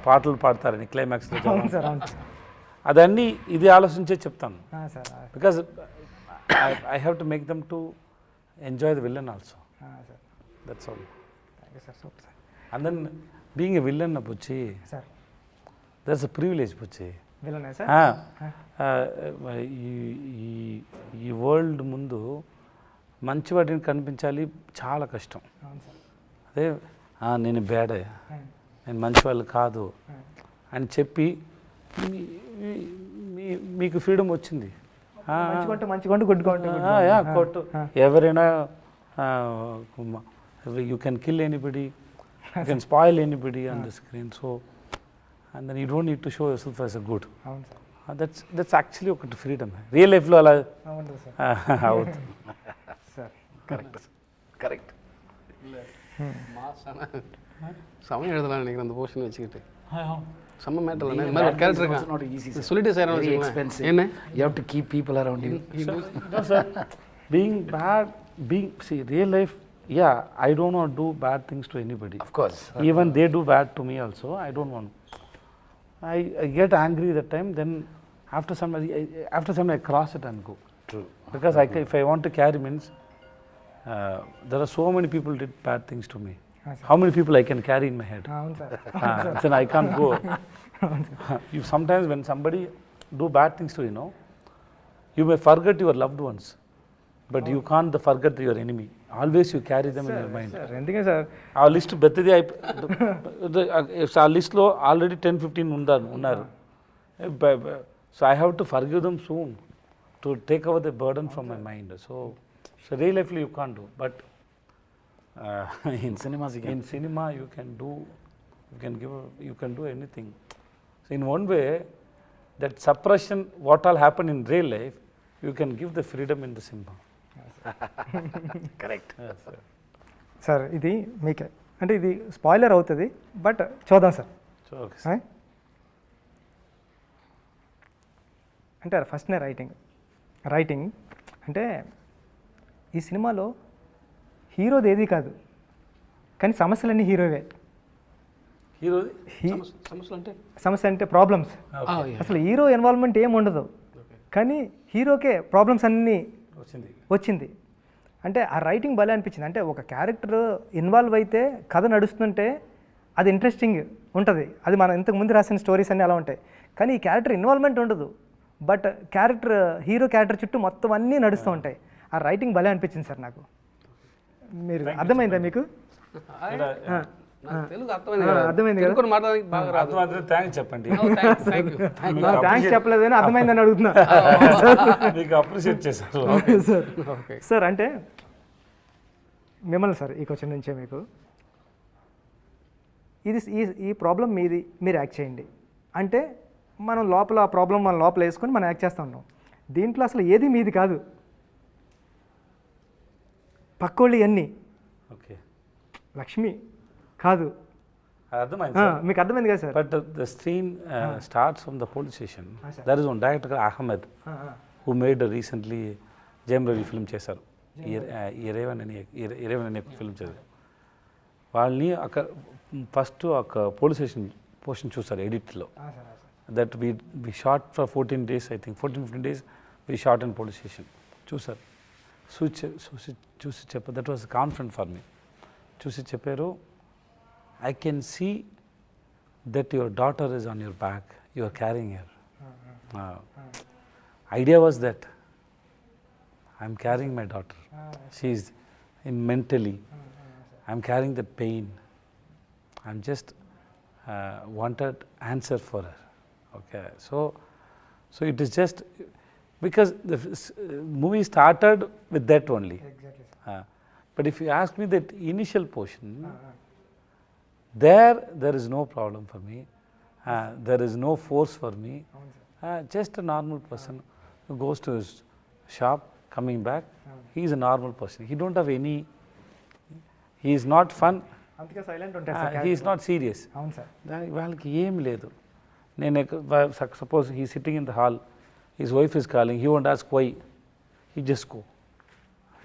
పాటలు పాడతారని క్లైమాక్స్లో. అవును సార్, అవును అదన్నీ ఇది ఆలోచించే చెప్తాను, sir. Because I have to make them to enjoy the villain also. Sir that's all. Thank you sir, super sir. And then being a villain Buchi, sir that's a privilege Buchi. విలనే సార్. ఈ వరల్డ్ ముందు మంచి వాటిని కనిపించాలి చాలా కష్టం. అవును సార్. అదే నేను బ్యాడే, నేను మంచి వాళ్ళు కాదు అని చెప్పి మీకు ఫ్రీడమ్ వచ్చింది. మంచిగా కొట్టు ఎవరైనా, you can kill anybody, you can spoil anybody on the screen. So and then you don't need to show yourself as a good. అవును సార్. దట్స్ యాక్చువల్లీ ఒకటి ఫ్రీడమ్. రియల్ లైఫ్లో అలా అవును సార్. అవుతుంది సార్ கரெக்ட். சமயம் எழுதலாம் நினைக்கிறேன் அந்த போர்ஷன் வச்சுக்கிட்டு. செம்ம மேட்டர் இந்த மாதிரி ஒரு கேரக்டர் இருக்கான் சொல்லிட்டு செய்யறோம் Very expensive. என்ன You have to keep people around you. No, sir. Being bad, see, real life, yeah, I don't want to do bad things to anybody. Of course. Even they do bad to me also, I don't want. I get angry that time, then after some I cross it and go. True. Because if I want to carry means, there are so many people did bad things to me. How many people I can carry in my head? అవును sir. Then I can't go. You sometimes when somebody do bad things to you, you may forget your loved ones, but you can't forget your enemy. Always you carry them in your mind. Sir ఎందుకే సార్ ఆ లిస్ట్ పెద్దది ఆ లిస్ట్లో ఆల్రెడీ 10-15 ఉన్నారు. So I have to forgive them soon to take our the burden from my mind. So real లైఫ్లో you can't do, but In cinemas you can. in cinema you can do anything. So in one way, that suppression what all happen in real life, you can give the freedom in the cinema. Correct. Yes, sir. Sir ఇది మీకే అంటే ఇది స్పాయిలర్ అవుతుంది, బట్ చూద్దాం సార్. So okay, sir. అంటే ఫస్ట్నే రైటింగ్ అంటే ఈ సినిమాలో హీరోది ఏది కాదు, కానీ సమస్యలన్నీ హీరోవే. Hero సమస్యలు అంటే సమస్య అంటే ప్రాబ్లమ్స్. అసలు హీరో ఇన్వాల్వ్మెంట్ ఏమి ఉండదు, కానీ హీరోకే ప్రాబ్లమ్స్ అన్నీ వచ్చింది. అంటే ఆ రైటింగ్ భలే అనిపించింది. అంటే ఒక క్యారెక్టర్ ఇన్వాల్వ్ అయితే కథ నడుస్తుంటే అది ఇంట్రెస్టింగ్ ఉంటుంది. అది మనం ఇంతకుముందు రాసిన స్టోరీస్ అన్నీ అలా ఉంటాయి, కానీ ఈ క్యారెక్టర్ ఇన్వాల్వ్మెంట్ ఉండదు, బట్ హీరో క్యారెక్టర్ చుట్టూ మొత్తం అన్నీ నడుస్తూ ఉంటాయి. ఆ రైటింగ్ భలే అనిపించింది సార్ నాకు. మీరు అర్థమైందా మీకు? తెలుగు అర్థమైంది కదా? తెలుగు మాట్లాడడానికి బాగా రాదు. థ్యాంక్స్ చెప్పండి. థ్యాంక్స్ చెప్పలేదని అర్థమైందని అడుగుతున్నా. మీకు అప్రిషియేట్ చేశారు సార్. అంటే మిమ్మల్ని సార్ ఈ క్వశ్చన్ నుంచే మీకు ఇది ఈ ప్రాబ్లం మీది, మీరు యాక్ట్ చేయండి అంటే మనం లోపల ఆ ప్రాబ్లం మన లోపల వేసుకొని మనం యాక్ట్ చేస్తూ ఉంటాం. దీంట్లో అసలు ఏది మీది కాదు, పక్కోళ్ళు అన్నీ. ఓకే, లక్ష్మి కాదు. అర్థమైంది మీకు అర్థమైంది కదా sir? But the scene starts from the police station. There is one director Ahmed who made recently Jayam Ravi film చేశారు, ఇరేవన్ అనే ఫిల్మ్ చేశారు. వాళ్ళని అక్కడ ఫస్ట్ ఒక పోలీస్ స్టేషన్ పోర్షన్ చూస్తారు ఎడిట్లో. That we shot for 14 days, I think 14-15 days we shot in police station. చూసారు, చూసి చెప్పారు, that was confident for me. చూసి చెప్పారు, I can see that your daughter is on your back, you are carrying her. Idea was that I am carrying my daughter. She is mentally, I am carrying the pain. I am just wanted answer for her. Okay, so it is just because the movie started with that only. Exactly. But if you ask me that initial portion, there is no problem for me. There is no force for me. Just a normal person who goes to his shop, coming back. He is a normal person. He don't have any. He is not fun. అందుకే సైలెంట్ ఉంటారు sir. He is not serious. అవును సార్. వాళ్ళకి ఏం లేదు. నేను suppose he is sitting in the hall, his wife is calling. He won't ask why. He just go.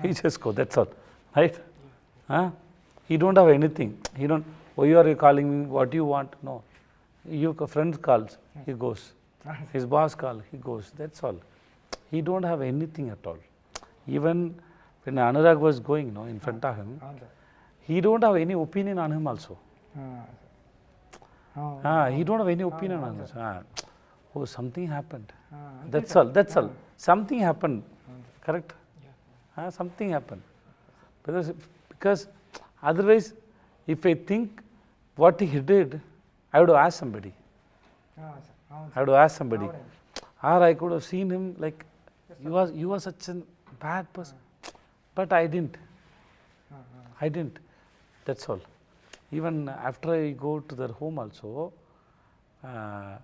he just go, that's all, right? Huh? He don't have anything. He don't, why are you calling me, what do you want? No. Your friend calls, he goes. His boss calls, he goes, that's all. He don't have anything at all. Even when Anurag was going, no, in front of him, he don't have any opinion on him also. He don't have any opinion on this. Oh, something happened. That's all. That's all. Something happened. Correct? Something happened. Because otherwise, if I think what he did, I would have asked somebody. I would have asked somebody. Or I could have seen him like, you was such a bad person. But I didn't. I didn't. That's all. Even after I go to their home also, I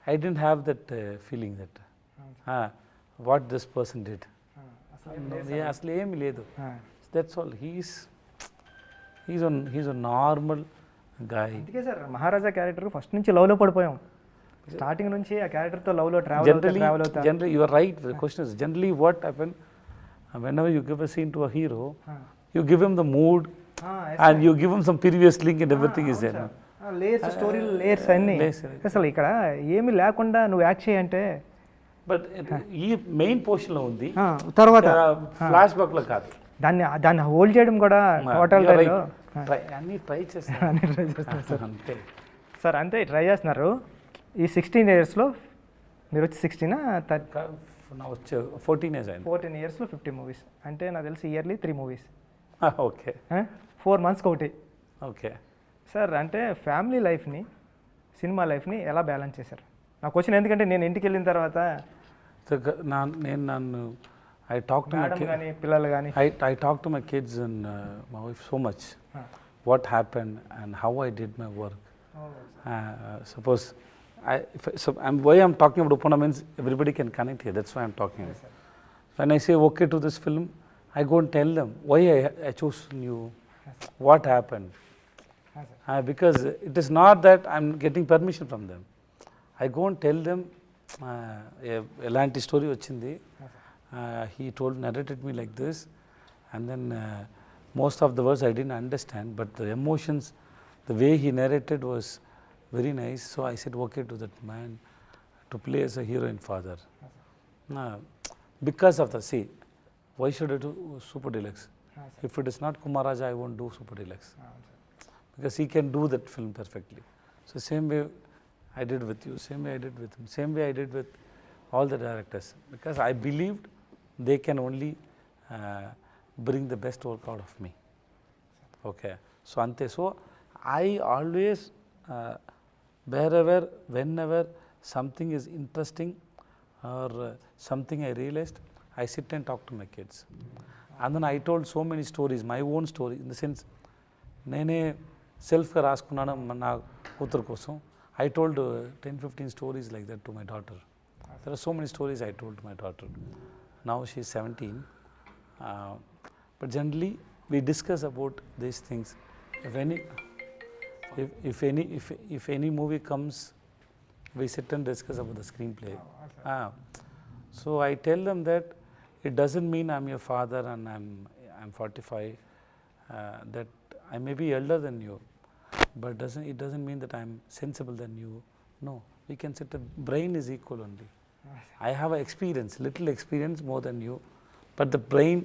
didn't have that feeling that what this person did. అసలు ఏమి లేదు. That's all. He's a normal guy. అందుకే సార్ మహారాజా క్యారెక్టర్ ఫస్ట్ నుంచి లవ్లో పడిపోయాం. స్టార్టింగ్ నుంచి ఆ క్యారెక్టర్తో లవ్లో ట్రావెల్ అవుతా. Generally, you are right. The question is generally what happened whenever you give a scene to a hero, you give him the mood and you give him some previous link and everything is there. Layers story layers అన్నీ అసలు ఇక్కడ ఏమి లేకుండా నువ్వు యాక్ట్ చేయంటే. బట్ ఈ మెయిన్ పోర్షన్లో ఉంది, తర్వాత ఫ్లాష్ బ్యాక్లో కాదు. దాన్ని హోల్డ్ చేయడం కూడా టోటల్ అన్నీ ట్రై చేస్తాను సార్. అంతే సార్, అంతే ట్రై చేస్తున్నారు. ఈ 16 yearsలో మీరు వచ్చి 16 వచ్చే 14 years అయింది. 14 yearsలో 50 movies అంటే నాకు తెలిసి ఇయర్లీ 3 movies. ఓకే. 4 monthsకి ఒకటి. ఓకే సార్, అంటే ఫ్యామిలీ లైఫ్ని సినిమా లైఫ్ని ఎలా బ్యాలెన్స్ చేశారు? నాకు వచ్చిన, ఎందుకంటే నేను ఇంటికి వెళ్ళిన తర్వాత నన్ను I talk to my kids, పిల్లలు కానీ I talk to my kids and my wife so much. What happened and how I did my work. Suppose why I'm talking about Upana means everybody can connect here. That's why I'm talking. When I say okay to this film, I go and tell them why I chose you, what happened. Because it is not that I'm getting permission from them. I go and tell them elanti story vachindi. He narrated me like this, and then most of the words I didn't understand, but the emotions, the way he narrated was very nice. So I said okay to that man to play as a hero and father. Because of the, see, why should I do Super Deluxe? If it is not Kumar Raja, I won't do Super Deluxe. Because he can do that film perfectly. So same way I did with you, same way I did with him, same way I did with all the directors. Because I believed they can only bring the best work out of me. Okay. So ante. So I always, wherever, whenever something is interesting or something I realized, I sit and talk to my kids. And then I told so many stories, my own story, in the sense, nene self-గా రాసుకున్నాను నా కూతురు కోసం. I told 10-15 stories like that to my daughter. There are so many stories I told to my daughter. Now she is 17. But generally, we discuss about these things. If any movie comes, we sit and discuss about the screenplay. So I tell them that it doesn't mean I'm your father and I'm 45. That I may be elder than you, but it doesn't mean that I'm sensible than you. No, we can sit. Brain is equal only. I have a experience, little experience more than you, but the brain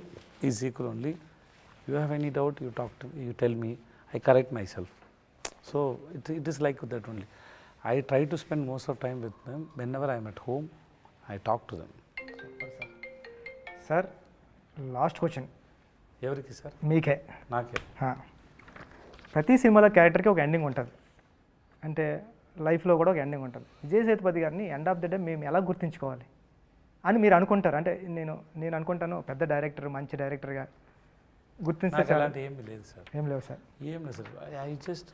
is equal only. You have any doubt, you talk to me, you tell me, I correct myself. So it is like that only. I try to spend most of time with them. Whenever I am at home, I talk to them. Sir, last question. ఎవరికి సార్? మీకే. నాకే. ప్రతి సినిమాలో క్యారెక్టర్కి ఒక ఎండింగ్ ఉంటుంది, అంటే లైఫ్లో కూడా ఒక ఎండింగ్ ఉంటుంది. విజయ్ సేతుపతి గారిని ఎండ్ ఆఫ్ ద డే మేము ఎలా గుర్తుంచుకోవాలి అని మీరు అనుకుంటారు? అంటే నేను అనుకుంటాను పెద్ద డైరెక్టర్, మంచి డైరెక్టర్గా గుర్తించే అలాంటి ఏమి లేదు సార్. ఏం లేవు సార్. ఏం లేదు sir.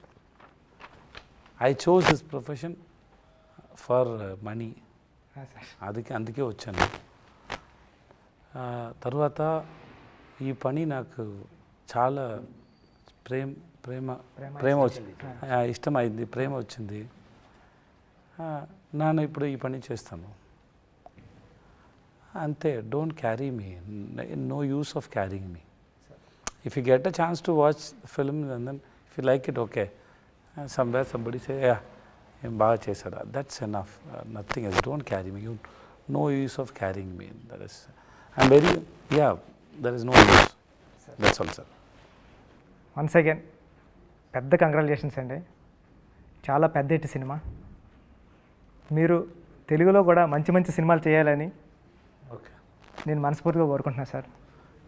I chose this profession for money. అందుకే వచ్చాను. తర్వాత ఈ పని నాకు చాలా ప్రేమ వచ్చింది, ఇష్టమైంది, ప్రేమ వచ్చింది. నేను ఇప్పుడు ఈ పని చేస్తాను. ante, don't carry me. No use of carrying me. If you get a chance to watch the film and then if you like it, okay. Somewhere somebody say, yeah, baga chesada. That's enough. Nothing else. Don't carry me. No use of carrying me. That is, I'm very, yeah, there is no use. That's all, sir. Once again పెద్ద కంగ్రాచులేషన్స్ అండి. చాలా పెద్ద హిట్ సినిమా. మీరు తెలుగులో కూడా మంచి మంచి సినిమాలు చేయాలని నేను మనస్ఫూర్తిగా కోరుకుంటున్నాను sir.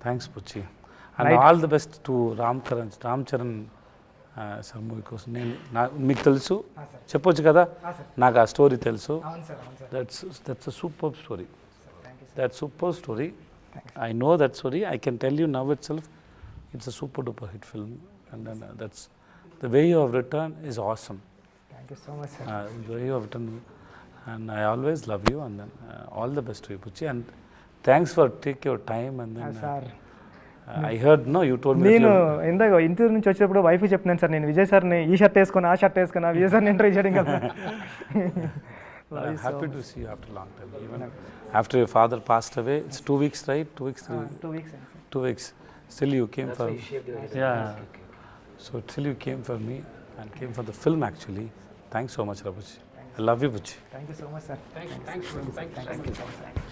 Thanks Buchi. And all the best to Ram Charan sir movie కోసం. నేను మీకు తెలుసు చెప్పొచ్చు కదా, నాకు ఆ స్టోరీ తెలుసు. That's a super story. That super story. I know that story. I can tell you now itself, it's a super duper hit film. And then that's the way you have written is awesome. Thank you so much, sir. The way you have written, and I always love you. And then all the best to you, Puchi. And thanks for take your time. And then sir, I heard, no, you told me. నేను ఇందాక ఇంటర్వ్యూ నుంచి వచ్చేటప్పుడు వైఫ్ చెప్తున్నాను సార్, నేను విజయ్ సార్ని ఈ షర్ట్ వేసుకుని ఆ షర్ట్ వేసుకున్నా విజయ్ సార్ని ఇంటర్వ్యూ చేయడం కదా. I'm happy to see you after a long time. Even after your father passed away, it's 2 weeks, right? 2 weeks, 2 weeks. 2 weeks. Still you came for. Yeah. Okay. So still you came for me and came for the film actually. Thanks so much, Rabuchi. I love you, Puchi. Thank you so much, sir. Thanks.